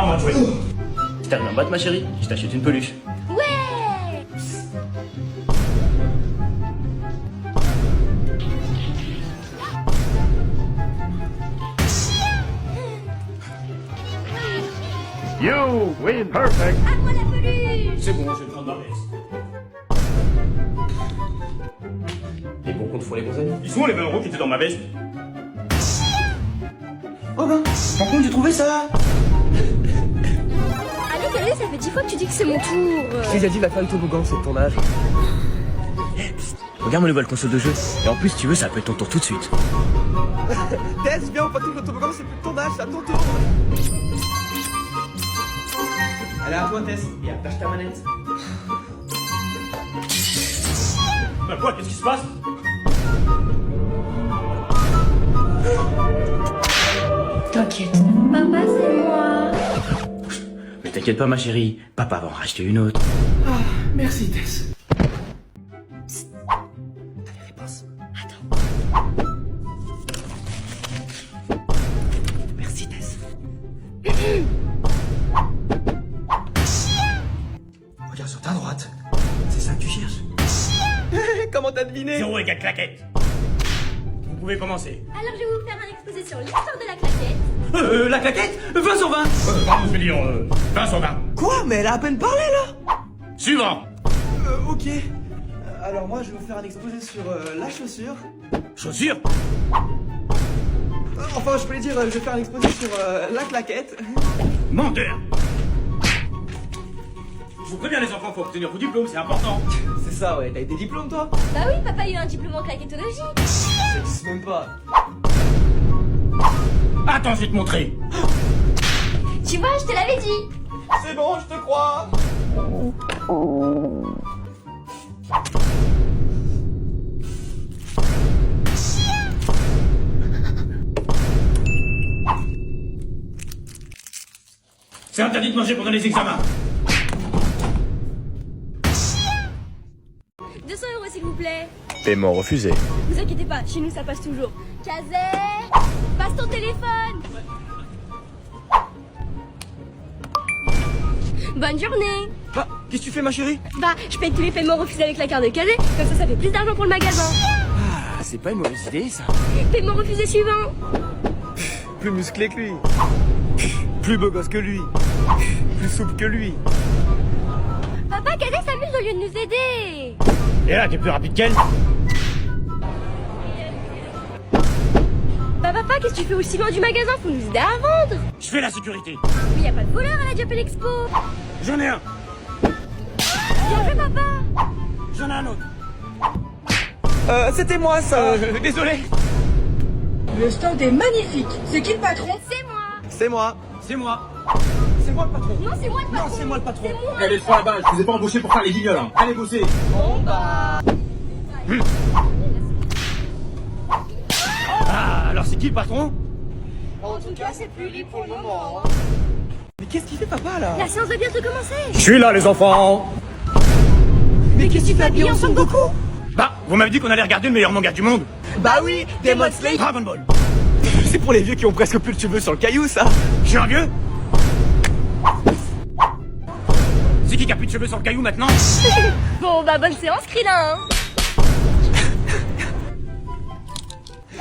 À moi de jouer. Si t'arrives en boîte, ma chérie, je t'achète une peluche. Ouais. You win perfect. À moi la peluche. C'est bon, je vais prendre ma veste. Les bons comptes font les bons amis. Ils sont les 20 € qui étaient dans ma veste. Oh ben, par contre, j'ai trouvé ça. Allez, Calais, ça fait 10 fois que tu dis que c'est mon tour. J'ai dit, va faire le toboggan, c'est ton âge. Regarde ma nouvelle console de jeu. Et en plus, si tu veux, ça peut être ton tour tout de suite. Tess, viens, on patine le toboggan, c'est plus de ton âge, c'est à ton tour. Allez, à toi, Tess. Et attache ta manette. Bah quoi, qu'est-ce qui se passe? T'inquiète. Papa, c'est moi. Mais t'inquiète pas, ma chérie. Papa va en racheter une autre. Ah, merci, Tess. T'as les réponses. Attends. Merci, Tess. Regarde sur ta droite. C'est ça que tu cherches. Comment t'as deviné? 0 égale claquette. Vous pouvez commencer. Alors, je vais vous faire un exposé sur l'histoire de la claquette. La claquette 20 sur 20. Pardon, je veux dire 20 sur 20. Quoi? Mais elle a à peine parlé, là. Suivant. Ok. Alors moi, je vais vous faire un exposé sur la chaussure. Chaussures. Enfin, je voulais dire, je vais faire un exposé sur la claquette. Menteur. Je vous préviens, les enfants, faut obtenir vos diplômes, c'est important. C'est ça, ouais. T'as eu des diplômes, toi? Bah oui, papa a eu un diplôme en claquettologie. Ça existe même pas. Attends, je vais te montrer. Tu vois, je te l'avais dit. C'est bon, je te crois. C'est interdit de manger pendant les examens. 200 € s'il vous plaît. Paiement refusé. Vous inquiétez pas, chez nous ça passe toujours. Kazé, passe ton téléphone. Bonne journée. Bah, qu'est-ce que tu fais, ma chérie? Bah, je paye tous les paiements refusés avec la carte de Kazé, comme ça fait plus d'argent pour le magasin. Ah, c'est pas une mauvaise idée, ça. Paiement refusé suivant. Plus musclé que lui. Plus beau gosse que lui. Plus souple que lui. Papa, Kazé s'amuse au lieu de nous aider. Et là, t'es plus rapide qu'elle. Bah papa, qu'est-ce que tu fais aussi loin du magasin? Faut nous aider à vendre. Je fais la sécurité. Mais y a pas de voleur à la Diapel Expo. J'en ai un. Bien fait papa. J'en ai un autre. C'était moi, ça. Désolé. Le stand est magnifique. C'est qui le patron? C'est moi. C'est moi. C'est moi. C'est moi le patron. Non, c'est moi le patron. Non, c'est moi le patron. C'est moi. Allez, laisse-moi la balle, je vous ai pas embauché pour faire les guignols, hein. Allez bosser. Ah, alors c'est qui le patron? En tout cas, c'est plus libre pour le moment. Mais qu'est-ce qu'il fait, papa, là? La séance va bientôt commencer. Je suis là, les enfants. Mais qu'est-ce qu'il fait habillé en Son Goku? Bah, vous m'avez dit qu'on allait regarder le meilleur manga du monde. Bah oui, Demon Slayer. Dragon Ball. C'est pour les vieux qui ont presque plus de cheveux sur le caillou, ça. Je suis un vieux. C'est qui a plus de cheveux sur le caillou maintenant? Bon, bah bonne séance, Krillin.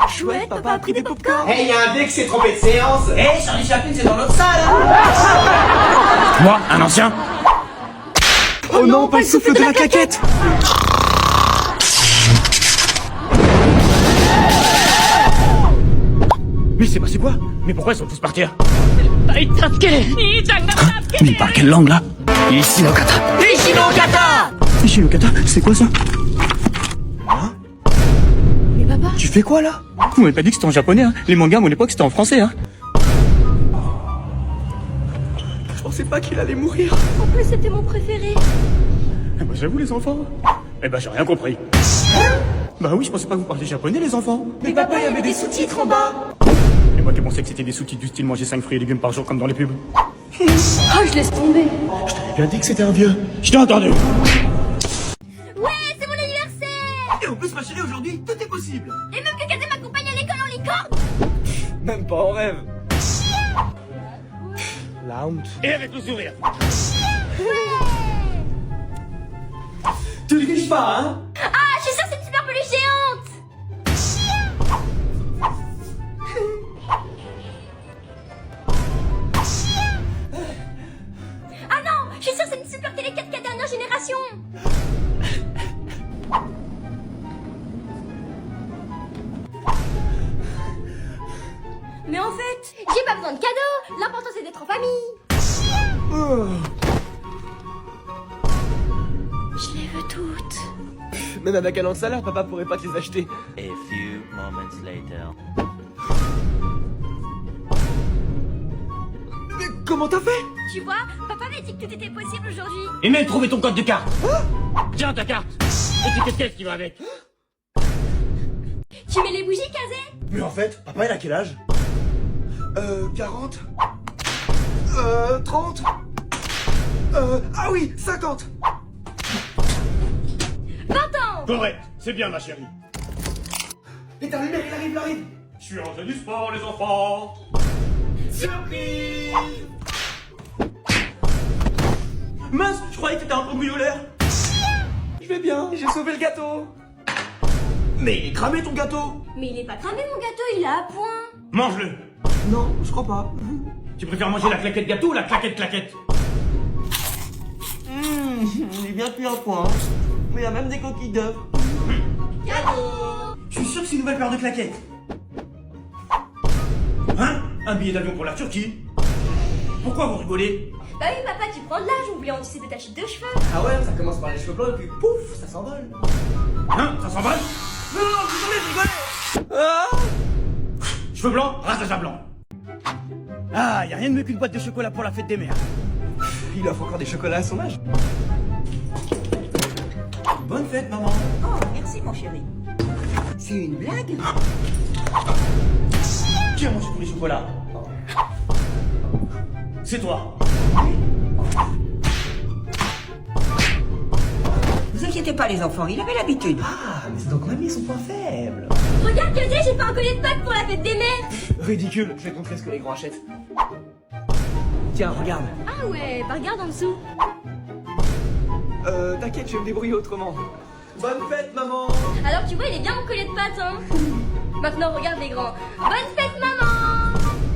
Chouette, papa a pris des popcorn. Hey, y'a un vieux qui s'est trompé de séance. Hey, Charlie Chaplin, c'est dans l'autre salle, hein. Moi, un ancien. Oh non, pas le souffle de la claquette. Mais c'est passé quoi? Mais pourquoi ils sont tous partir? Mais il parle quelle langue là? Ishinokata. Ishinokata. Ishinokata, c'est quoi ça? Mais papa, Tu fais quoi, là? Vous m'avez pas dit que c'était en japonais, hein? Les mangas à mon époque c'était en français, hein? Je pensais pas qu'il allait mourir. en plus c'était mon préféré. Eh ben j'avoue les enfants. Eh ben j'ai rien compris. Bah oui, je pensais pas que vous parliez japonais les enfants. Mais papa, il y avait des sous-titres en bas. Et moi qui pensais que c'était des sous-titres du style manger 5 fruits et légumes par jour comme dans les pubs. Oh, je laisse tomber. J'ai bien dit que c'était un vieux. Je t'ai entendu. Ouais, c'est mon anniversaire. Et en plus, ma chérie, aujourd'hui, tout est possible. Et même que Kazé m'accompagne à l'école en licorne. Même pas en rêve. La honte. Et avec le sourire. Tu ne triches pas, hein? Ah, je suis sûre que c'est une super peluche géante. Ah non, je suis sûre que c'est une super télé 4K dernière génération. Mais en fait, j'ai pas besoin de cadeaux. L'important c'est d'être en famille. Je les veux toutes. Même avec un an de salaire, papa pourrait pas te les acheter. A few moments later. Mais comment t'as fait? Tu vois, papa m'a dit que tout était possible aujourd'hui. Et même trouver ton code de carte. Tiens ta carte. Et tu qu'est-ce qui va avec? Tu mets les bougies, Kazé? Mais en fait, papa il a quel âge? 40 30 Ah oui, 50. 20 ans. Correct, c'est bien ma chérie. Et t'as il arrive. Je suis rentré du sport les enfants. Surprise! Mince, je croyais que t'étais un cambrioleur. Je vais bien, j'ai sauvé le gâteau. Mais il est cramé ton gâteau. Mais il est pas cramé mon gâteau, il est à point. Mange-le. Non, je crois pas. Tu préfères manger la claquette gâteau ou la claquette? Il est bien cuit à point. Mais il y a même des coquilles d'œufs. Cadeau. Je suis sûr que c'est une nouvelle paire de claquettes. Hein? Un billet d'avion pour la Turquie? Pourquoi vous rigolez? Bah oui papa, tu prends de l'âge, on voulait en tisser de ta chute de cheveux. Ah ouais, ça commence par les cheveux blancs et puis pouf, ça s'envole. Hein? Ça s'emballe? Non, je rigolais. Ah! Cheveux blancs, rasage à blanc. Ah, y a rien de mieux qu'une boîte de chocolat pour la fête des mères. Il offre encore des chocolats à son âge. Bonne fête, maman. Oh, merci mon chéri. C'est une blague? Qui a mangé tous les chocolats? C'est toi. Vous inquiétez pas les enfants, il avait l'habitude. Ah, mais c'est donc mamie son point faible. Regarde Kazé, j'ai fait un collier de Pâques pour la fête des mères. Ridicule, je vais te montrer ce que les grands achètent. Tiens, regarde. Ah ouais, bah regarde en dessous. T'inquiète, je vais me débrouiller autrement. Bonne fête, maman. Alors tu vois, il est bien mon collier de pâtes, hein. Maintenant regarde les grands. Bonne fête maman.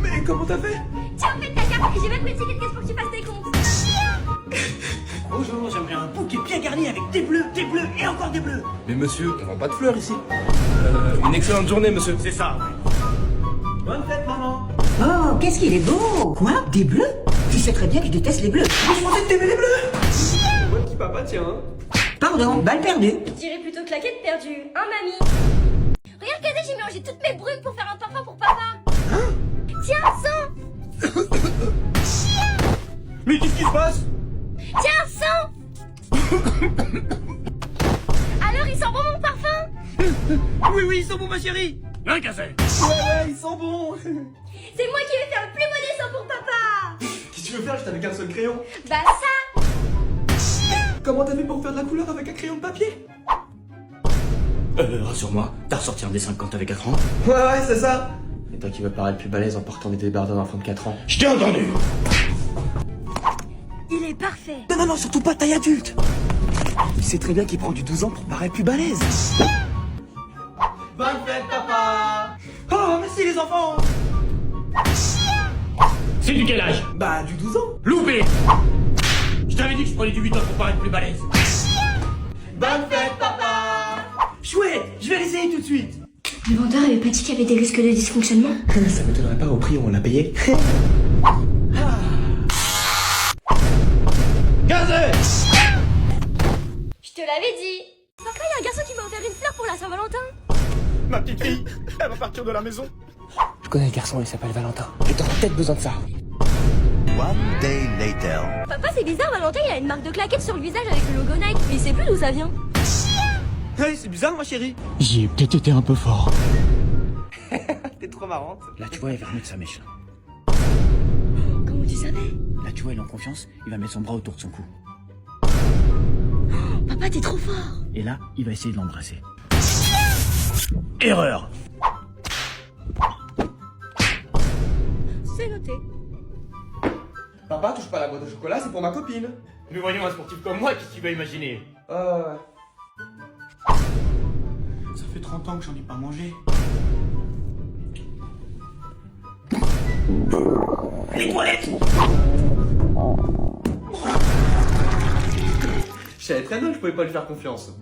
Mais comment t'as fait? Tiens, fais ta carte et j'ai même pris le ticket de caisse pour que tu fasses tes comptes. Bonjour, j'aimerais un bouquet bien garni avec des bleus et encore des bleus. Mais monsieur, on vend pas de fleurs ici. Une excellente journée, monsieur. C'est ça. Bonne fête, maman. Oh, qu'est-ce qu'il est beau! Quoi? Des bleus? Tu sais très bien que je déteste les bleus. Je pensais que t'aimais les bleus. Moi petit papa, tiens. Pardon, balle perdue. Je dirais plutôt claquette perdue, hein mamie. Regarde Kazé, j'ai mélangé toutes mes brumes pour faire un parfum pour papa. Tiens, sens. Mais qu'est-ce qui se passe? Tiens, sens. Alors il sent bon mon parfum? Oui, ils sont bons ma chérie. Hein, Kazé? Ouais, ils sont bons. C'est moi qui vais faire le plus beau dessin pour papa. Qu'est-ce que tu veux faire? J'étais avec un seul crayon. Bah ça. Comment t'as fait pour faire de la couleur avec un crayon de papier? Rassure-moi, t'as ressorti un dessin quand t'avais 4 ans? Ouais, c'est ça. Et toi qui veux paraître plus balèze en portant des débardeurs d'enfant de 4 ans. Je t'ai entendu. Il est parfait. Non, surtout pas taille adulte. Il sait très bien qu'il prend du 12 ans pour paraître plus balèze. Bonne fête, papa. Oh, merci les enfants. C'est du quel âge? Bah, du 12 ans. Loupé. Je t'avais dit que je prenais du 8 ans pour paraître plus balèze. Bonne fête, papa. Chouette, je vais l'essayer tout de suite. Le vendeur avait pas dit qu'il y avait des risques de dysfonctionnement. Ça m'étonnerait pas au prix où on l'a payé. Kazé. Je te l'avais dit. Papa, il y a un garçon qui m'a offert une fleur pour la Saint-Valentin. Ma petite fille, elle va partir de la maison. Je connais le garçon, il s'appelle Valentin. Et t'auras peut-être besoin de ça. One day later. Papa, c'est bizarre, Valentin, il a une marque de claquette sur le visage avec le logo Nike, mais il sait plus d'où ça vient. Hey, c'est bizarre, ma chérie. J'y ai peut-être été un peu fort. T'es trop marrante. Là, tu vois, il va remettre sa mèche. Comment tu savais? Là, tu vois, il est en confiance, il va mettre son bras autour de son cou. Papa, t'es trop fort. Et là, il va essayer de l'embrasser. Erreur. C'est noté. Papa, touche pas la boîte de chocolat, c'est pour ma copine. Mais voyons, un sportif comme moi, qu'est-ce que tu vas imaginer? Ouais. Ça fait 30 ans que j'en ai pas mangé. Les toilettes! Je savais très bien que je pouvais pas lui faire confiance.